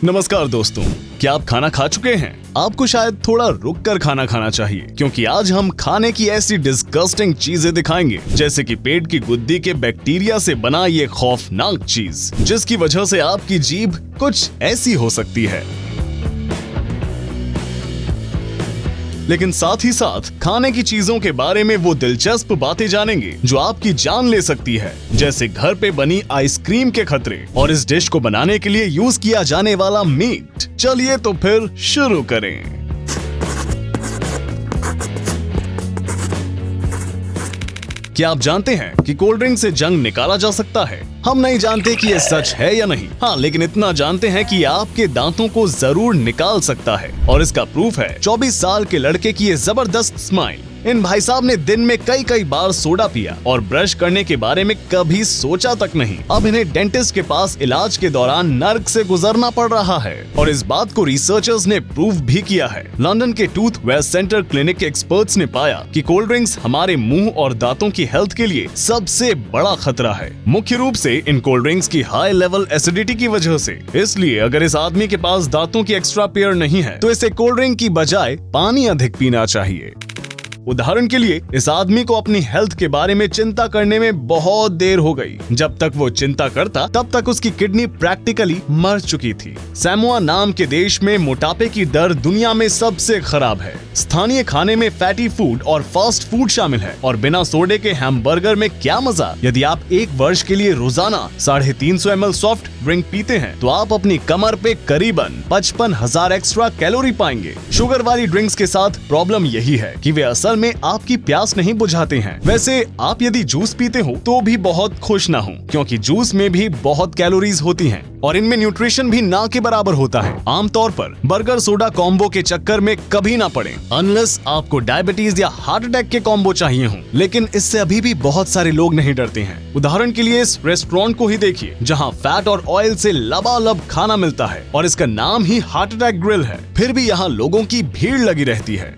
नमस्कार दोस्तों, क्या आप खाना खा चुके हैं? आपको शायद थोड़ा रुक कर खाना खाना चाहिए, क्योंकि आज हम खाने की ऐसी डिस्गस्टिंग चीजें दिखाएंगे, जैसे कि पेट की गुद्दी के बैक्टीरिया से बना ये खौफनाक चीज, जिसकी वजह से आपकी जीभ कुछ ऐसी हो सकती है। लेकिन साथ ही साथ खाने की चीजों के बारे में वो दिलचस्प बातें जानेंगे जो आपकी जान ले सकती है, जैसे घर पे बनी आइसक्रीम के खतरे और इस डिश को बनाने के लिए यूज किया जाने वाला मीट। चलिए तो फिर शुरू करें। क्या आप जानते हैं कि कोल्ड ड्रिंक से जंग निकाला जा सकता है? हम नहीं जानते कि ये सच है या नहीं। हाँ, लेकिन इतना जानते हैं कि आपके दांतों को जरूर निकाल सकता है, और इसका प्रूफ है 24 साल के लड़के की ये जबरदस्त स्माइल। इन भाई साहब ने दिन में कई बार सोडा पिया और ब्रश करने के बारे में कभी सोचा तक नहीं। अब इन्हें डेंटिस्ट के पास इलाज के दौरान नर्क से गुजरना पड़ रहा है, और इस बात को रिसर्चर्स ने प्रूव भी किया है। लंदन के टूथ वेस्ट सेंटर क्लिनिक के एक्सपर्ट्स ने पाया कि कोल्ड ड्रिंक्स हमारे मुंह और दांतों की हेल्थ के लिए सबसे बड़ा खतरा है, मुख्य रूप से इन कोल्ड ड्रिंक्स की हाई लेवल एसिडिटी की वजह से। इसलिए अगर इस आदमी के पास दांतों की एक्स्ट्रा पेयर नहीं है, तो इसे कोल्ड ड्रिंक की बजाय पानी अधिक पीना चाहिए। उदाहरण के लिए, इस आदमी को अपनी हेल्थ के बारे में चिंता करने में बहुत देर हो गई। जब तक वो चिंता करता, तब तक उसकी किडनी प्रैक्टिकली मर चुकी थी। सैमोआ नाम के देश में मोटापे की दर दुनिया में सबसे खराब है। स्थानीय खाने में फैटी फूड और फास्ट फूड शामिल है, और बिना सोडे के हैमबर्गर में क्या मजा। यदि आप एक वर्ष के लिए रोजाना 350 ml सॉफ्ट ड्रिंक पीते हैं, तो आप अपनी कमर पे करीबन 55,000 एक्स्ट्रा कैलोरी पाएंगे। शुगर वाली ड्रिंक्स के साथ प्रॉब्लम यही है कि वे असल में आपकी प्यास नहीं बुझाते हैं। वैसे आप यदि जूस पीते हो तो भी बहुत खुश ना हो, क्योंकि जूस में भी बहुत कैलोरीज होती हैं, और इनमें न्यूट्रिशन भी ना के बराबर होता है। आमतौर पर बर्गर सोडा कॉम्बो के चक्कर में कभी ना पड़े, अनलेस आपको डायबिटीज या हार्ट अटैक के कॉम्बो चाहिए हो। लेकिन इससे अभी भी बहुत सारे लोग नहीं डरते हैं। उदाहरण के लिए इस रेस्टोरेंट को ही देखिए, जहाँ फैट और ऑयल से लबालब खाना मिलता है, और इसका नाम ही हार्ट अटैक ग्रिल है। फिर भी यहाँ लोगों की भीड़ लगी रहती है।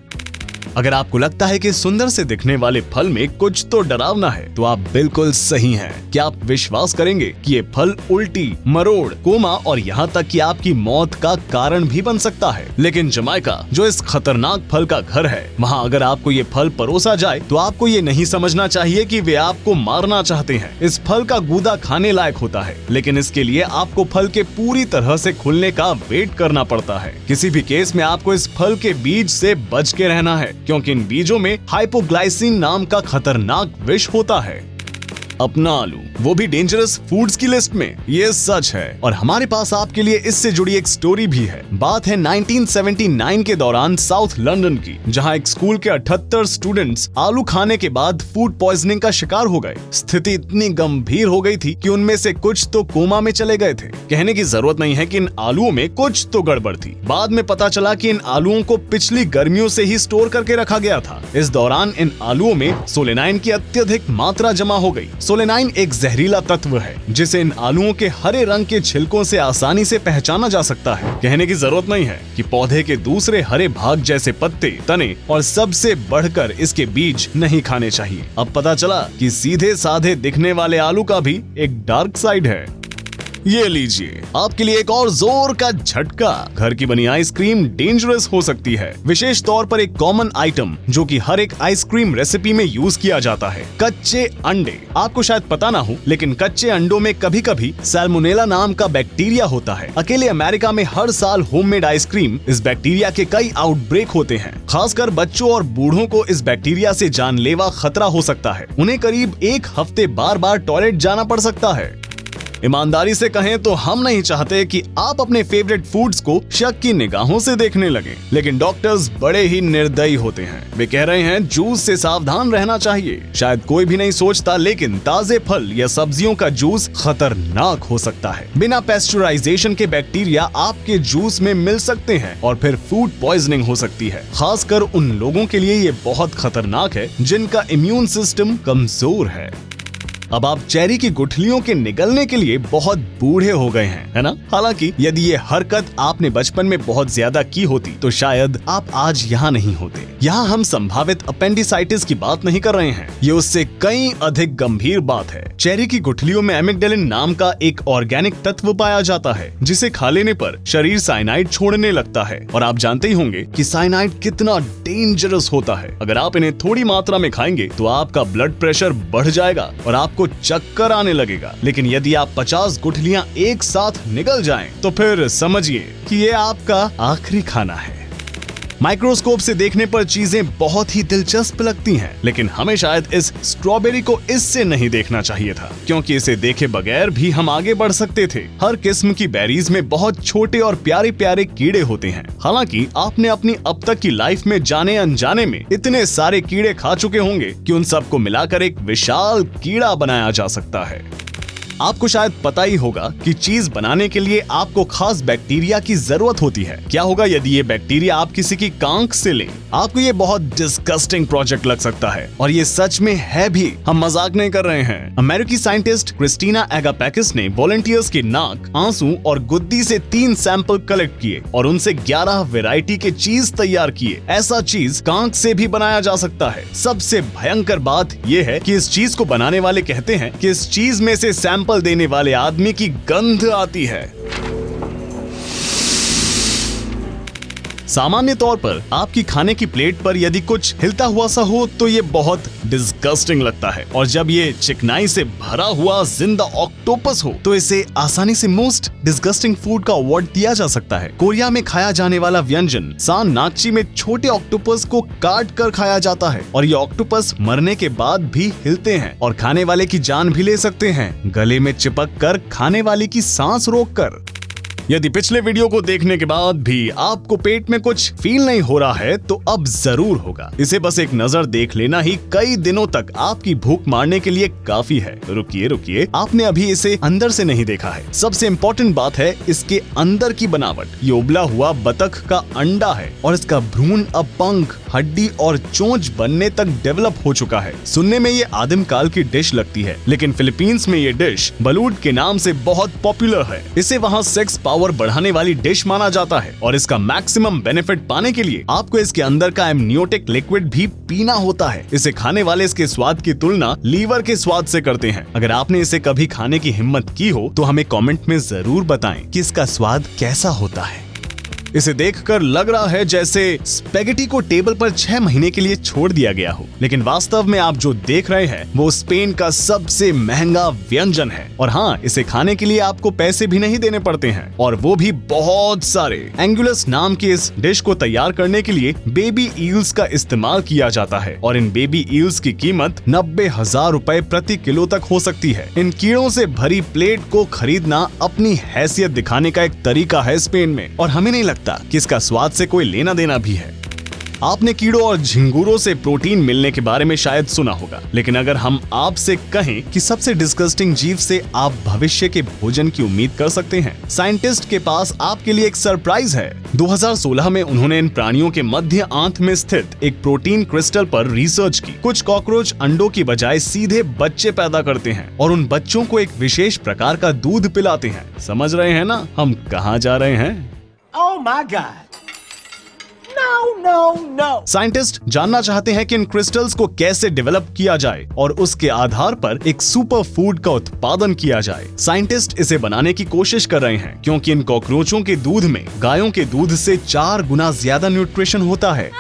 अगर आपको लगता है कि सुंदर से दिखने वाले फल में कुछ तो डरावना है, तो आप बिल्कुल सही हैं। क्या आप विश्वास करेंगे कि ये फल उल्टी, मरोड़, कोमा और यहाँ तक कि आपकी मौत का कारण भी बन सकता है? लेकिन जमाइका, जो इस खतरनाक फल का घर है, वहाँ अगर आपको ये फल परोसा जाए, तो आपको ये नहीं समझना चाहिए कि वे आपको मारना चाहते हैं। इस फल का गूदा खाने लायक होता है, लेकिन इसके लिए आपको फल के पूरी तरह से खुलने का वेट करना पड़ता है। किसी भी केस में आपको इस फल के बीज से बच के रहना है, क्योंकि इन बीजों में हाइपोग्लाइसिन नाम का खतरनाक विष होता है। अपना आलू, वो भी डेंजरस फूड्स की लिस्ट में, ये सच है। और हमारे पास आपके लिए इससे जुड़ी एक स्टोरी भी है। बात है 1979 के दौरान साउथ लंदन की, जहां एक स्कूल के 78 स्टूडेंट्स आलू खाने के बाद फूड पॉइजनिंग का शिकार हो गए। स्थिति इतनी गंभीर हो गई थी कि उनमें से कुछ तो कोमा में चले गए थे। कहने की जरूरत नहीं है कि इन आलूओं में कुछ तो गड़बड़ थी। बाद में पता चला कि इन आलूओं को पिछली गर्मियों से ही स्टोर करके रखा गया था। इस दौरान इन आलूओं में सोलेनाइन की अत्यधिक मात्रा जमा हो गई। सोलेनाइन एक जहरीला तत्व है, जिसे इन आलूओं के हरे रंग के छिलकों से आसानी से पहचाना जा सकता है। कहने की जरूरत नहीं है कि पौधे के दूसरे हरे भाग जैसे पत्ते, तने और सबसे बढ़कर इसके बीज नहीं खाने चाहिए। अब पता चला कि सीधे साधे दिखने वाले आलू का भी एक डार्क साइड है। ये लीजिए, आपके लिए एक और जोर का झटका। घर की बनी आइसक्रीम डेंजरस हो सकती है, विशेष तौर पर एक कॉमन आइटम जो कि हर एक आइसक्रीम रेसिपी में यूज किया जाता है, कच्चे अंडे। आपको शायद पता ना हो, लेकिन कच्चे अंडों में कभी कभी सैल्मोनेला नाम का बैक्टीरिया होता है। अकेले अमेरिका में हर साल होममेड आइसक्रीम इस बैक्टीरिया के कई आउटब्रेक होते हैं। खासकर बच्चों और बूढ़ों को इस बैक्टीरिया से जानलेवा खतरा हो सकता है। उन्हें करीब एक हफ्ते बार बार टॉयलेट जाना पड़ सकता है। ईमानदारी से कहें तो हम नहीं चाहते कि आप अपने फेवरेट फूड्स को शक की निगाहों से देखने लगें, लेकिन डॉक्टर्स बड़े ही निर्दयी होते हैं। वे कह रहे हैं जूस से सावधान रहना चाहिए। शायद कोई भी नहीं सोचता, लेकिन ताजे फल या सब्जियों का जूस खतरनाक हो सकता है। बिना पेस्चराइजेशन के बैक्टीरिया आपके जूस में मिल सकते हैं और फिर फूड पॉइजनिंग हो सकती है। खासकर उन लोगों के लिए ये बहुत खतरनाक है जिनका इम्यून सिस्टम कमजोर है। अब आप चेरी की गुठलियों के निगलने के लिए बहुत बूढ़े हो गए हैं, है ना? हालांकि यदि ये हरकत आपने बचपन में बहुत ज्यादा की होती तो शायद आप आज यहाँ नहीं होते। यहाँ हम संभावित अपेंडिसाइटिस की बात नहीं कर रहे हैं, ये उससे कई अधिक गंभीर बात है। चेरी की गुठलियों में एमिग्डालिन नाम का एक ऑर्गेनिक तत्व पाया जाता है जिसे खा लेने पर शरीर साइनाइड छोड़ने लगता है। और आप जानते ही होंगे कि साइनाइड कितना डेंजरस होता है। अगर आप इन्हें थोड़ी मात्रा में खाएंगे तो आपका ब्लड प्रेशर बढ़ जाएगा और आपको चक्कर आने लगेगा। लेकिन यदि आप 50 गुठलियां एक साथ निगल जाएं, तो फिर समझिए कि ये आपका आखिरी खाना है। माइक्रोस्कोप से देखने पर चीजें बहुत ही दिलचस्प लगती हैं, लेकिन हमें शायद इस स्ट्रॉबेरी को इससे नहीं देखना चाहिए था, क्योंकि इसे देखे बगैर भी हम आगे बढ़ सकते थे। हर किस्म की बेरीज में बहुत छोटे और प्यारे प्यारे कीड़े होते हैं। हालांकि आपने अपनी अब तक की लाइफ में जाने अनजाने में इतने सारे कीड़े खा चुके होंगे कि उन सबको मिलाकर एक विशाल कीड़ा बनाया जा सकता है। आपको शायद पता ही होगा कि चीज बनाने के लिए आपको खास बैक्टीरिया की जरूरत होती है। क्या होगा यदि ये बैक्टीरिया आप किसी की कांख से लें? आपको ये बहुत डिस्गस्टिंग प्रोजेक्ट लग सकता है, और ये सच में है भी, हम मजाक नहीं कर रहे हैं। अमेरिकी साइंटिस्ट क्रिस्टीना एगापेकिस ने वॉलंटियर्स की नाक, आंसू और गुद्दी से 3 सैंपल कलेक्ट किए और उनसे 11 वैरायटी के चीज तैयार किए। ऐसा चीज कांख से भी बनाया जा सकता है। सबसे भयंकर बात यह है कि इस चीज को बनाने वाले कहते हैं कि इस चीज में से सैंपल देने वाले आदमी की गंध आती है। सामान्य तौर पर आपकी खाने की प्लेट पर यदि कुछ हिलता हुआ सा हो तो ये बहुत डिस्गस्टिंग लगता है, और जब ये चिकनाई से भरा हुआ जिंदा ऑक्टोपस हो तो इसे आसानी से मोस्ट डिस्गस्टिंग फूड का अवार्ड दिया जा सकता है। कोरिया में खाया जाने वाला व्यंजन सान नाकची में छोटे ऑक्टोपस को काट कर खाया जाता है, और ये ऑक्टोपस मरने के बाद भी हिलते हैं और खाने वाले की जान भी ले सकते हैं, गले में चिपक कर खाने वाले की सांस रोक कर। यदि पिछले वीडियो को देखने के बाद भी आपको पेट में कुछ फील नहीं हो रहा है तो अब जरूर होगा। इसे बस एक नजर देख लेना ही कई दिनों तक आपकी भूख मारने के लिए काफी है। रुकिए, आपने अभी इसे अंदर से नहीं देखा है। सबसे इम्पोर्टेंट बात है इसके अंदर की बनावट। ये उबला हुआ बतख का अंडा है और इसका भ्रूण अब पंख, हड्डी और चोंच बनने तक डेवलप हो चुका है। सुनने में ये आदिम काल की डिश लगती है, लेकिन फिलीपींस में ये डिश बलूट के नाम से बहुत पॉपुलर है। इसे वहाँ सेक्स पावर बढ़ाने वाली डिश माना जाता है, और इसका मैक्सिमम बेनिफिट पाने के लिए आपको इसके अंदर का एमनियोटिक लिक्विड भी पीना होता है। इसे खाने वाले इसके स्वाद की तुलना लीवर के स्वाद से करते हैं। अगर आपने इसे कभी खाने की हिम्मत की हो तो हमें कमेंट में जरूर बताएं कि इसका स्वाद कैसा होता है। इसे देखकर लग रहा है जैसे स्पेगेटी को टेबल पर 6 महीने के लिए छोड़ दिया गया हो, लेकिन वास्तव में आप जो देख रहे हैं वो स्पेन का सबसे महंगा व्यंजन है। और हाँ, इसे खाने के लिए आपको पैसे भी नहीं देने पड़ते हैं, और वो भी बहुत सारे। एंगुलस नाम के इस डिश को तैयार करने के लिए बेबी ईल्स का इस्तेमाल किया जाता है, और इन बेबी ईल्स की कीमत 90,000 रुपए प्रति किलो तक हो सकती है। इन कीड़ों से भरी प्लेट को खरीदना अपनी हैसियत दिखाने का एक तरीका है स्पेन में, और हमें नहीं लगता कि इसका स्वाद से कोई लेना देना भी है। आपने कीड़ों और झिंगुरों से प्रोटीन मिलने के बारे में शायद सुना होगा, लेकिन अगर हम आपसे कहें कि सबसे डिस्गस्टिंग जीव से आप भविष्य के भोजन की उम्मीद कर सकते हैं, साइंटिस्ट के पास आपके लिए एक सरप्राइज है। 2016 में उन्होंने इन प्राणियों के मध्य आंत में स्थित एक प्रोटीन क्रिस्टल पर रिसर्च की। कुछ कॉकरोच अंडों की बजाय सीधे बच्चे पैदा करते हैं और उन बच्चों को एक विशेष प्रकार का दूध पिलाते हैं। समझ रहे हैं ना हम कहाँ जा रहे हैं? Oh my God! No! Scientist जानना चाहते हैं कि इन क्रिस्टल्स को कैसे डेवलप किया जाए और उसके आधार पर एक सुपर फूड का उत्पादन किया जाए। साइंटिस्ट इसे बनाने की कोशिश कर रहे हैं, क्योंकि इन कॉकरोचों के दूध में गायों के दूध से 4 गुना ज्यादा न्यूट्रिशन होता है।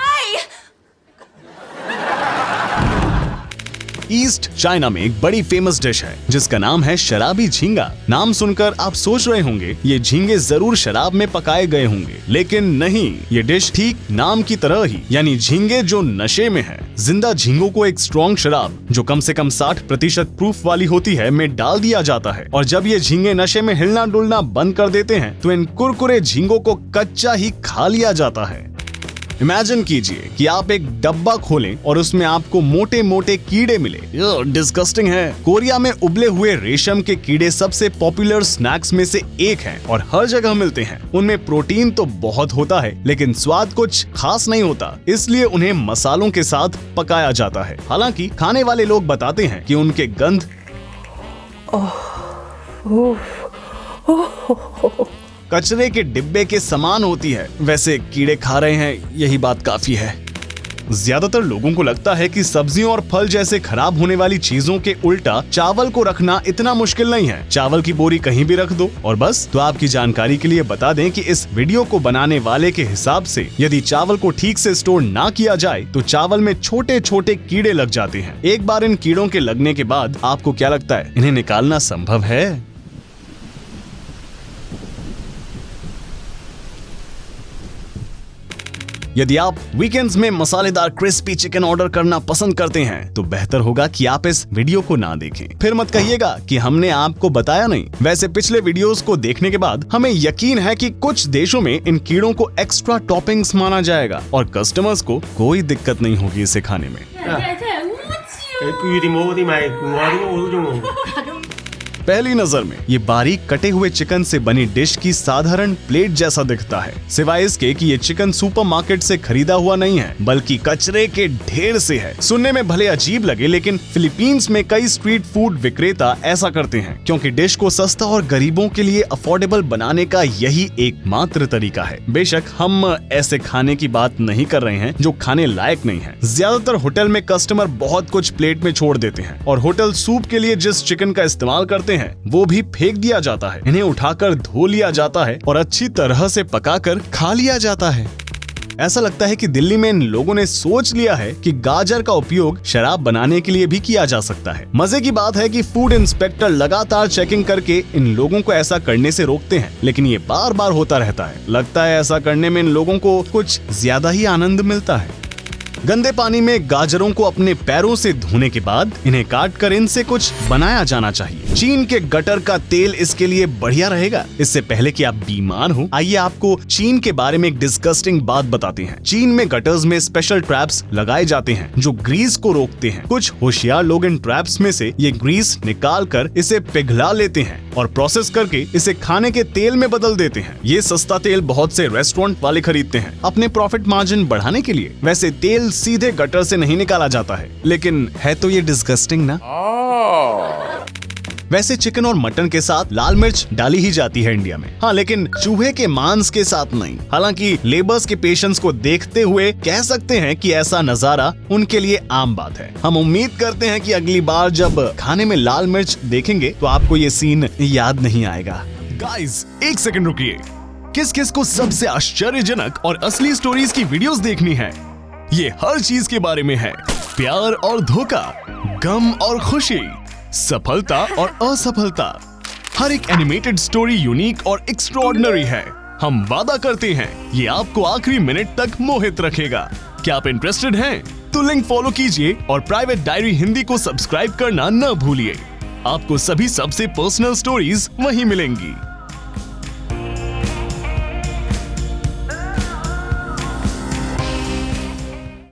ईस्ट चाइना में एक बड़ी फेमस डिश है जिसका नाम है शराबी झींगा। नाम सुनकर आप सोच रहे होंगे ये झींगे जरूर शराब में पकाए गए होंगे, लेकिन नहीं, ये डिश ठीक नाम की तरह ही, यानी झींगे जो नशे में है। जिंदा झींगों को एक स्ट्रॉन्ग शराब जो कम से कम 60% प्रूफ वाली होती है में डाल दिया जाता है, और जब ये झींगे नशे में हिलना डुलना बंद कर देते हैं तो इन कुरकुरे झींगों को कच्चा ही खा लिया जाता है। इमेजिन कीजिए कि आप एक डब्बा खोलें और उसमें आपको मोटे मोटे कीड़े मिले। डिस्गस्टिंग है। कोरिया में उबले हुए रेशम के कीड़े सबसे पॉपुलर स्नैक्स में से एक हैं और हर जगह मिलते हैं। उनमें प्रोटीन तो बहुत होता है, लेकिन स्वाद कुछ खास नहीं होता, इसलिए उन्हें मसालों के साथ पकाया जाता है। हालांकि खाने वाले लोग बताते हैं कि उनके गंध कचरे के डिब्बे के समान होती है। वैसे कीड़े खा रहे हैं, यही बात काफी है। ज्यादातर लोगों को लगता है कि सब्जियों और फल जैसे खराब होने वाली चीजों के उल्टा चावल को रखना इतना मुश्किल नहीं है। चावल की बोरी कहीं भी रख दो और बस। तो आपकी जानकारी के लिए बता दें कि इस वीडियो को बनाने वाले के हिसाब से यदि चावल को ठीक से स्टोर ना किया जाए तो चावल में छोटे छोटे कीड़े लग जाते हैं। एक बार इन कीड़ों के लगने के बाद आपको क्या लगता है, इन्हें निकालना संभव है? यदि आप वीकेंड्स में मसालेदार क्रिस्पी चिकन ऑर्डर करना पसंद करते हैं तो बेहतर होगा कि आप इस वीडियो को ना देखें। फिर मत कहिएगा कि हमने आपको बताया नहीं। वैसे पिछले वीडियोस को देखने के बाद हमें यकीन है कि कुछ देशों में इन कीड़ों को एक्स्ट्रा टॉपिंग्स माना जाएगा और कस्टमर्स को कोई दिक्कत नहीं होगी इसे खाने में। पहली नजर में ये बारीक कटे हुए चिकन से बनी डिश की साधारण प्लेट जैसा दिखता है, सिवाय इसके कि ये चिकन सुपरमार्केट से खरीदा हुआ नहीं है बल्कि कचरे के ढेर से है। सुनने में भले अजीब लगे लेकिन फिलीपींस में कई स्ट्रीट फूड विक्रेता ऐसा करते हैं क्योंकि डिश को सस्ता और गरीबों के लिए अफोर्डेबल बनाने का यही एकमात्र तरीका है। बेशक हम ऐसे खाने की बात नहीं कर रहे हैं जो खाने लायक नहीं है। ज्यादातर होटल में कस्टमर बहुत कुछ प्लेट में छोड़ देते हैं और होटल सूप के लिए जिस चिकन का इस्तेमाल करते हैं वो भी फेंक दिया जाता है। इन्हें उठाकर धो लिया जाता है और अच्छी तरह से पकाकर खा लिया जाता है। ऐसा लगता है कि दिल्ली में इन लोगों ने सोच लिया है कि गाजर का उपयोग शराब बनाने के लिए भी किया जा सकता है। मजे की बात है कि फूड इंस्पेक्टर लगातार चेकिंग करके इन लोगों को ऐसा करने से रोकते हैं, लेकिन ये बार बार होता रहता है। लगता है ऐसा करने में इन लोगों को कुछ ज्यादा ही आनंद मिलता है। गंदे पानी में गाजरों को अपने पैरों से धोने के बाद इन्हें काटकर इनसे कुछ बनाया जाना चाहिए। चीन के गटर का तेल इसके लिए बढ़िया रहेगा। इससे पहले कि आप बीमार हो, आइए आपको चीन के बारे में एक डिस्गस्टिंग बात बताते हैं। चीन में गटर्स में स्पेशल ट्रैप्स लगाए जाते हैं जो ग्रीस को रोकते हैं। कुछ होशियार लोग इन ट्रैप्स में से ये ग्रीस निकाल कर इसे पिघला लेते हैं और प्रोसेस करके इसे खाने के तेल में बदल देते हैं। ये सस्ता तेल बहुत से रेस्टोरेंट वाले खरीदते हैं अपने प्रॉफिट मार्जिन बढ़ाने के लिए। वैसे तेल सीधे गटर से नहीं निकाला जाता है, लेकिन है तो ये डिस्गस्टिंग ना। वैसे चिकन और मटन के साथ लाल मिर्च डाली ही जाती है इंडिया में, हाँ, लेकिन चूहे के मांस के साथ नहीं। हालांकि लेबर्स के पेशेंस को देखते हुए कह सकते हैं कि ऐसा नजारा उनके लिए आम बात है। हम उम्मीद करते हैं कि अगली बार जब खाने में लाल मिर्च देखेंगे तो आपको ये सीन याद नहीं आएगा। गाइस, एक सेकंड रुकिए। किस किस को सबसे आश्चर्यजनक और असली स्टोरीज की वीडियोस देखनी है? ये हर चीज के बारे में है। प्यार और धोखा, गम और खुशी, सफलता और असफलता। हर एक एनिमेटेड स्टोरी यूनिक और एक्स्ट्राऑर्डिनरी है। हम वादा करते हैं ये आपको आखिरी मिनट तक मोहित रखेगा। क्या आप इंटरेस्टेड हैं? तो लिंक फॉलो कीजिए और प्राइवेट डायरी हिंदी को सब्सक्राइब करना न भूलिए। आपको सभी सबसे पर्सनल स्टोरीज वहीं मिलेंगी।